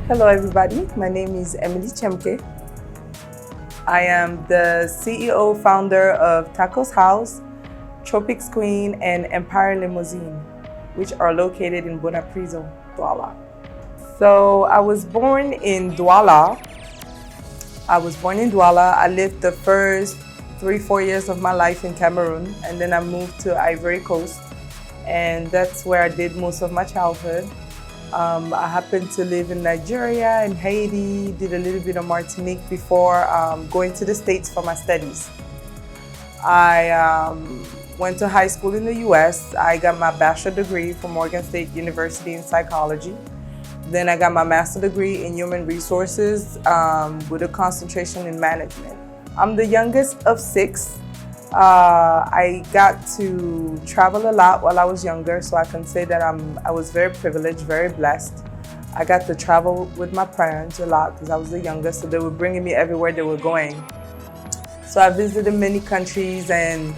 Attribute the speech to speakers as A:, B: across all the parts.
A: Hello everybody, my name is Emilie TCHEMKE. I am the CEO founder of Tacos House, Tropics Queen, and Empire Limousine, which are located in Bonapriso, Douala. So I was born in Douala. I lived the first 3-4 years of my life in Cameroon, and then I moved to Ivory Coast, and that's where I did most of my childhood. I happened to live in Nigeria and Haiti, did a little bit of Martinique before going to the States for my studies. I went to high school in the US. I got my bachelor degree from Morgan State University in psychology. Then I got my master's degree in human resources with a concentration in management. I'm the youngest of 6. I got to travel a lot while I was younger, so I can say that I was very privileged, very blessed. I got to travel with my parents a lot because I was the youngest, so they were bringing me everywhere they were going. So I visited many countries and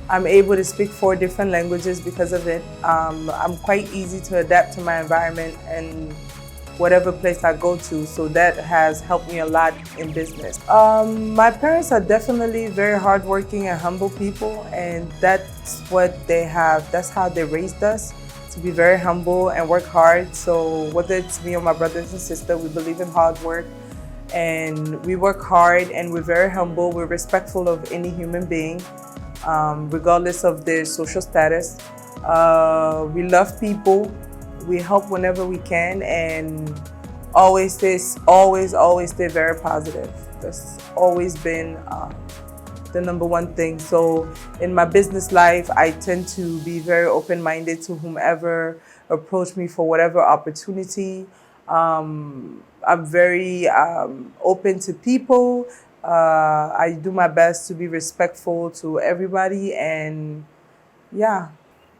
A: I'm able to speak 4 different languages because of it. I'm quite easy to adapt to my environment and whatever place I go to, so that has helped me a lot in business. My parents are definitely very hardworking and humble people, and that's what they have. That's how they raised us, to be very humble and work hard. So whether it's me or my brothers and sisters, we believe in hard work, and we work hard, and we're very humble. We're respectful of any human being, regardless of their social status. We love people. We help whenever we can, and always stay very positive. That's always been the number one thing. So in my business life, I tend to be very open-minded to whomever approach me for whatever opportunity. I'm very open to people. I do my best to be respectful to everybody, and yeah.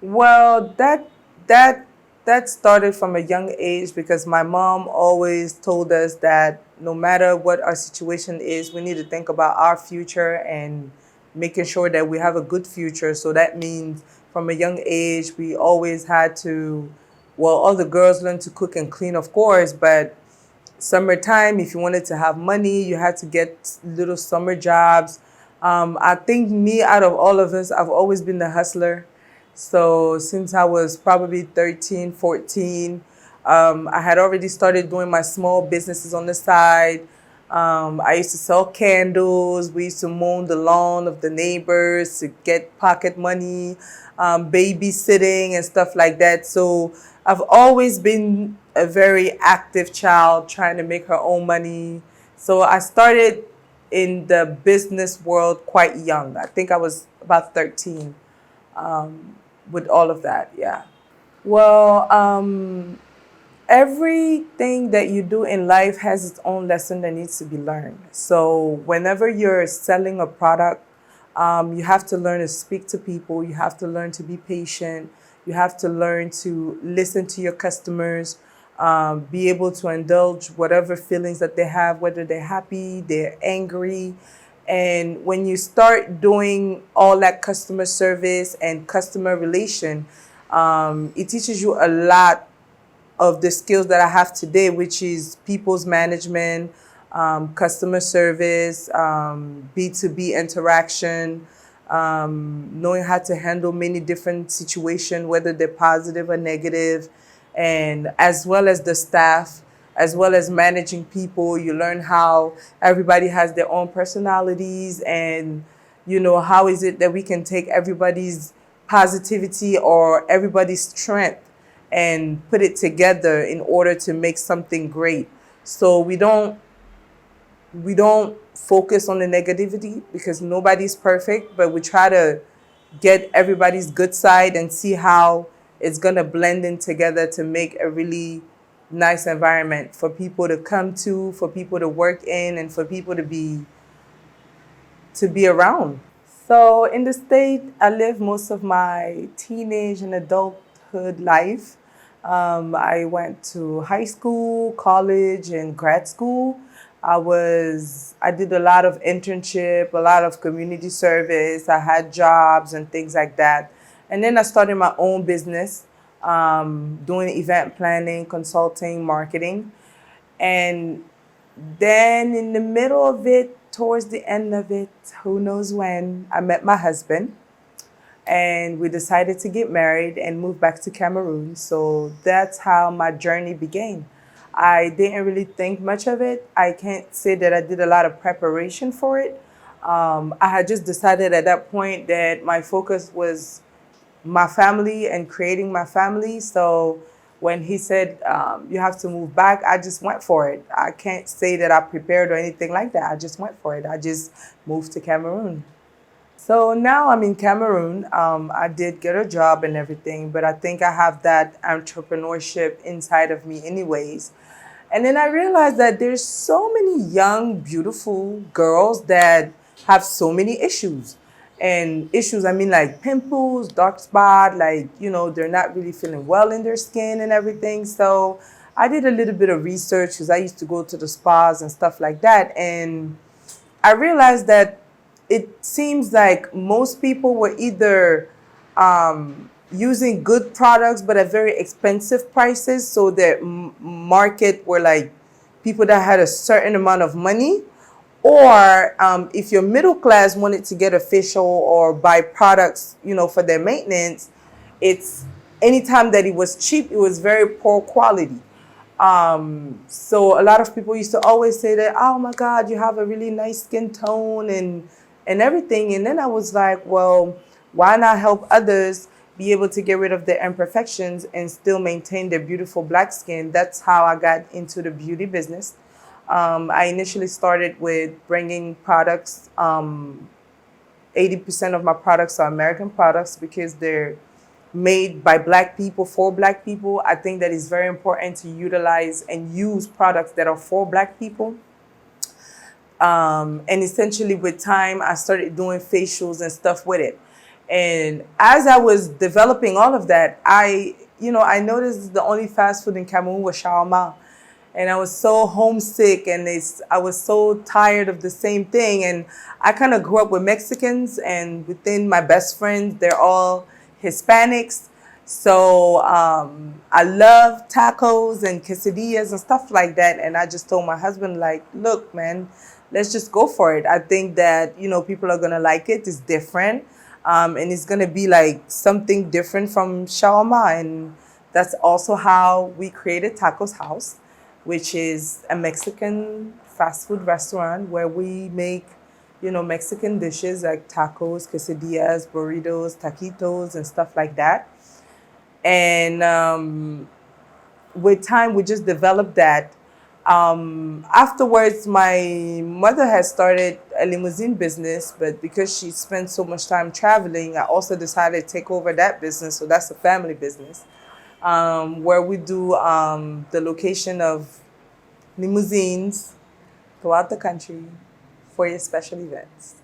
A: Well, that started from a young age because my mom always told us that no matter what our situation is, we need to think about our future and making sure that we have a good future. So that means from a young age, we always had to, well, all the girls learned to cook and clean, of course, but summertime, if you wanted to have money, you had to get little summer jobs. I think me, out of all of us, I've always been the hustler. So since I was probably 13, 14, I had already started doing my small businesses on the side. I used to sell candles. We used to mow the lawn of the neighbors to get pocket money, babysitting and stuff like that. So I've always been a very active child trying to make her own money. So I started in the business world quite young. I think I was about 13. With all of that, yeah. Well, everything that you do in life has its own lesson that needs to be learned. So whenever you're selling a product, you have to learn to speak to people. You have to learn to be patient. You have to learn to listen to your customers, be able to indulge whatever feelings that they have, whether they're happy, they're angry. And when you start doing all that customer service and customer relation, it teaches you a lot of the skills that I have today, which is people's management, customer service, B2B interaction, knowing how to handle many different situations, whether they're positive or negative, and as well as the staff, as well as managing people. You learn how everybody has their own personalities, and you know, how is it that we can take everybody's positivity or everybody's strength and put it together in order to make something great. So we don't focus on the negativity because nobody's perfect, but we try to get everybody's good side and see how it's gonna blend in together to make a really nice environment for people to come to, for people to work in, and for people to be around. So in the state, I lived most of my teenage and adulthood life. I went to high school, college, and grad school. I did a lot of internship, a lot of community service. I had jobs and things like that. And then I started my own business. doing event planning, consulting, marketing. And then in the middle of it, towards the end of it, who knows when, I met my husband. And we decided to get married and move back to Cameroon. So that's how my journey began. I didn't really think much of it. I can't say that I did a lot of preparation for it. I had just decided at that point that my focus was my family and creating my family. So when he said, you have to move back, I just went for it. I can't say that I prepared or anything like that. I just went for it. I just moved to Cameroon. So now I'm in Cameroon. I did get a job and everything, but I think I have that entrepreneurship inside of me anyways. And then I realized that there's so many young, beautiful girls that have so many issues. And issues, I mean like pimples, dark spot, like, you know, they're not really feeling well in their skin and everything. So I did a little bit of research because I used to go to the spas and stuff like that. And I realized that it seems like most people were either using good products but at very expensive prices. So their market were like people that had a certain amount of money. Or if you're middle class, wanted to get a facial or buy products, you know, for their maintenance, it's anytime that it was cheap, it was very poor quality. So a lot of people used to always say that, oh my God, you have a really nice skin tone and everything. And then I was like, well, why not help others be able to get rid of their imperfections and still maintain their beautiful black skin? That's how I got into the beauty business. I initially started with bringing products. 80% of my products are American products because they're made by Black people for Black people. I think that it's very important to utilize and use products that are for Black people. And essentially with time, I started doing facials and stuff with it. And as I was developing all of that, I noticed the only fast food in Cameroon was shawarma. And I was so homesick and I was so tired of the same thing. And I kind of grew up with Mexicans, and within my best friends, they're all Hispanics. So I love tacos and quesadillas and stuff like that. And I just told my husband, like, look, man, let's just go for it. I think that, you know, people are going to like it. It's different. And it's going to be like something different from shawarma. And that's also how we created Tacos House, which is a Mexican fast food restaurant where we make, you know, Mexican dishes like tacos, quesadillas, burritos, taquitos, and stuff like that. And with time, we just developed that. Afterwards, my mother had started a limousine business, but because she spent so much time traveling, I also decided to take over that business. So that's a family business. Where we do the location of limousines throughout the country for your special events.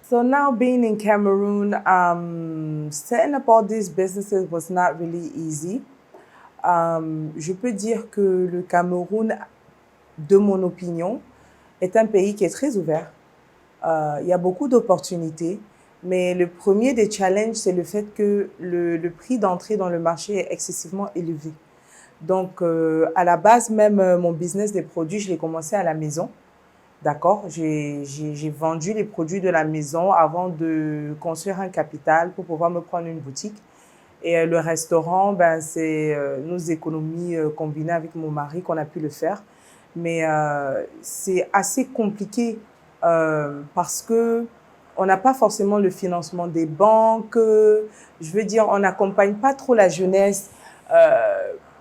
A: So now being in Cameroon, setting up all these businesses was not really easy. Je peux dire que le Cameroun, de mon opinion, est un pays qui est très ouvert. Il y a beaucoup d'opportunités. Mais le premier des challenges, c'est le fait que le prix d'entrée dans le marché est excessivement élevé. Donc, à la base, même mon business des produits, je l'ai commencé à la maison. D'accord? J'ai vendu les produits de la maison avant de construire un capital pour pouvoir me prendre une boutique. Et le restaurant, ben, c'est nos économies combinées avec mon mari qu'on a pu le faire. Mais c'est assez compliqué parce que on n'a pas forcément le financement des banques. Je veux dire, on n'accompagne pas trop la jeunesse.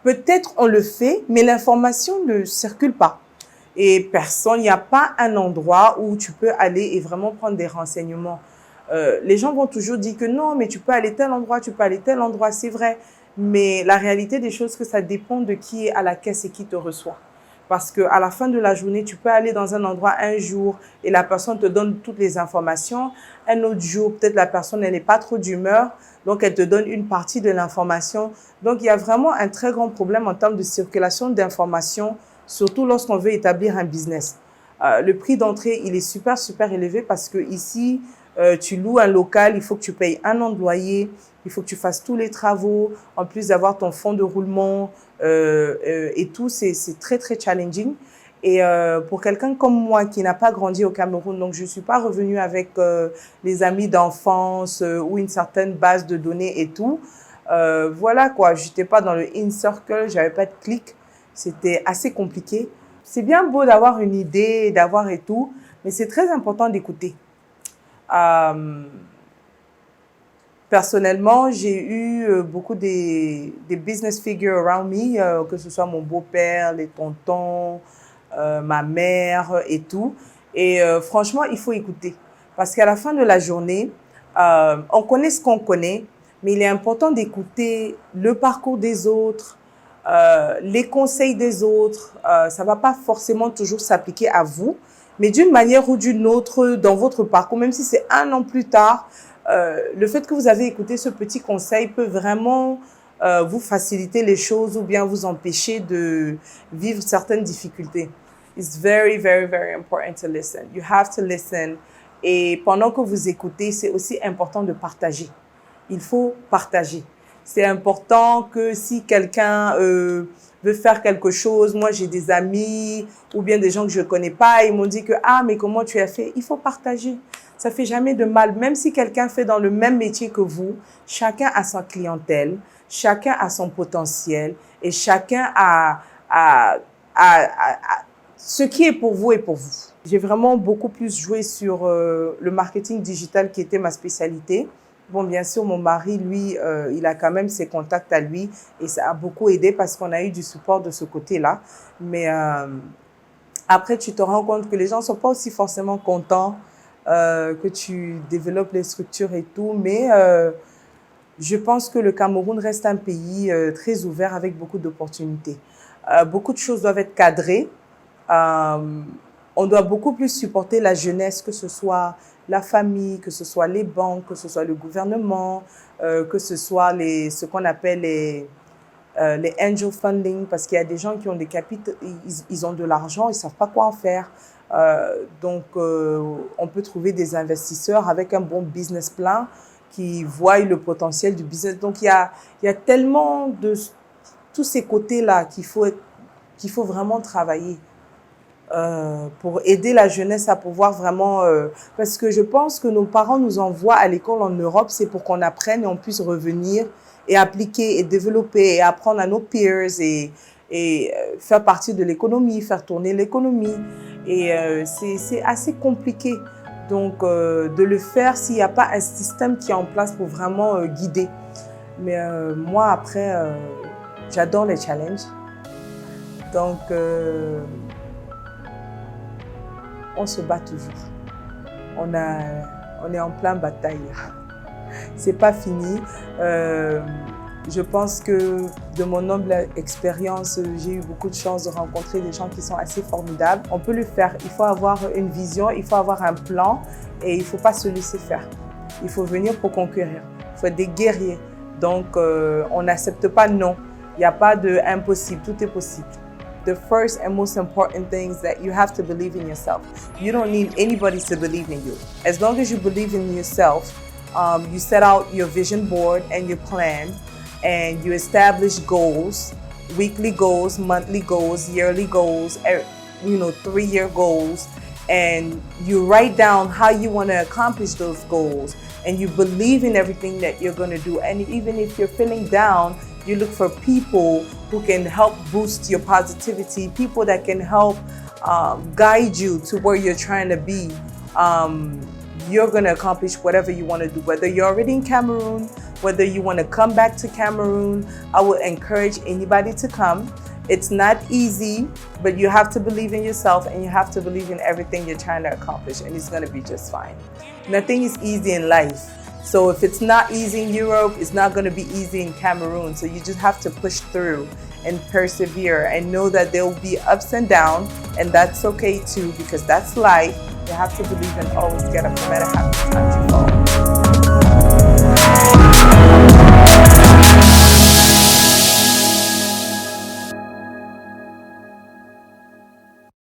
A: Peut-être on le fait, mais l'information ne circule pas. Et personne, il n'y a pas un endroit où tu peux aller et vraiment prendre des renseignements. Les gens vont toujours dire que non, mais tu peux aller tel endroit, tu peux aller tel endroit, c'est vrai. Mais la réalité des choses, que ça dépend de qui est à la caisse et qui te reçoit. Parce qu'à la fin de la journée, tu peux aller dans un endroit un jour et la personne te donne toutes les informations. Un autre jour, peut-être la personne, elle n'est pas trop d'humeur, donc elle te donne une partie de l'information. Donc, il y a vraiment un très grand problème en termes de circulation d'informations, surtout lorsqu'on veut établir un business. Le prix d'entrée, il est super, super élevé parce que ici, tu loues un local, il faut que tu payes un employé, il faut que tu fasses tous les travaux, en plus d'avoir ton fond de roulement et tout, c'est très, très challenging. Et pour quelqu'un comme moi qui n'a pas grandi au Cameroun, donc je ne suis pas revenue avec les amis d'enfance ou une certaine base de données et tout, voilà quoi, je n'étais pas dans le in circle, je n'avais pas de clic, c'était assez compliqué. C'est bien beau d'avoir une idée, d'avoir et tout, mais c'est très important d'écouter. Personnellement, j'ai eu beaucoup des business figures around me, que ce soit mon beau-père, les tontons, ma mère et tout. Et franchement, il faut écouter. Parce qu'à la fin de la journée, on connaît ce qu'on connaît, mais il est important d'écouter le parcours des autres, les conseils des autres. Ça ne va pas forcément toujours s'appliquer à vous, mais d'une manière ou d'une autre, dans votre parcours, même si c'est 1 an plus tard, le fait que vous avez écouté ce petit conseil peut vraiment vous faciliter les choses ou bien vous empêcher de vivre certaines difficultés. It's very, very, very important to listen. You have to listen. Et pendant que vous écoutez, c'est aussi important de partager. Il faut partager. C'est important que si quelqu'un veut faire quelque chose, moi j'ai des amis ou bien des gens que je ne connais pas, ils m'ont dit que « Ah, mais comment tu as fait ?» Il faut partager. Ça ne fait jamais de mal. Même si quelqu'un fait dans le même métier que vous, chacun a sa clientèle, chacun a son potentiel et chacun a ce qui est pour vous et pour vous. J'ai vraiment beaucoup plus joué sur le marketing digital qui était ma spécialité. Bon, bien sûr, mon mari, lui, il a quand même ses contacts à lui et ça a beaucoup aidé parce qu'on a eu du support de ce côté-là. Mais après, tu te rends compte que les gens ne sont pas aussi forcément contents que tu développes les structures et tout. Mais je pense que le Cameroun reste un pays très ouvert avec beaucoup d'opportunités. Beaucoup de choses doivent être cadrées. On doit beaucoup plus supporter la jeunesse, que ce soit la famille, que ce soit les banques, que ce soit le gouvernement, que ce soit ce qu'on appelle les angel funding, parce qu'il y a des gens qui ont des capitaux, ils ont de l'argent, ils ne savent pas quoi en faire. Donc, on peut trouver des investisseurs avec un bon business plan qui voient le potentiel du business. Donc, il y a tellement de tous ces côtés-là qu'il faut vraiment travailler. Pour aider la jeunesse à pouvoir vraiment... parce que je pense que nos parents nous envoient à l'école en Europe, c'est pour qu'on apprenne et on puisse revenir et appliquer et développer et apprendre à nos peers et faire partie de l'économie, faire tourner l'économie. Et c'est assez compliqué donc de le faire s'il n'y a pas un système qui est en place pour vraiment guider. Mais moi, après, j'adore les challenges. Donc... on se bat toujours. On est en plein bataille. C'est pas fini. Je pense que de mon humble expérience, j'ai eu beaucoup de chance de rencontrer des gens qui sont assez formidables. On peut le faire. Il faut avoir une vision, il faut avoir un plan et il ne faut pas se laisser faire. Il faut venir pour conquérir. Il faut être des guerriers. Donc, on n'accepte pas non. Il n'y a pas d'impossible. Tout est possible. The first and most important thing is that you have to believe in yourself. You don't need anybody to believe in you. As long as you believe in yourself, you set out your vision board and your plan, and you establish goals, weekly goals, monthly goals, yearly goals, 3-year goals, and you write down how you want to accomplish those goals, and you believe in everything that you're going to do. And even if you're feeling down, you look for people who can help boost your positivity, people that can help guide you to where you're trying to be. You're going to accomplish whatever you want to do, whether you're already in Cameroon, whether you want to come back to Cameroon. I would encourage anybody to come. It's not easy, but you have to believe in yourself and you have to believe in everything you're trying to accomplish, and it's going to be just fine. Nothing is easy in life. So if it's not easy in Europe, it's not going to be easy in Cameroon. So you just have to push through and persevere and know that there will be ups and downs, and that's okay too, because that's life. You have to believe and always get up no matter how many times you fall.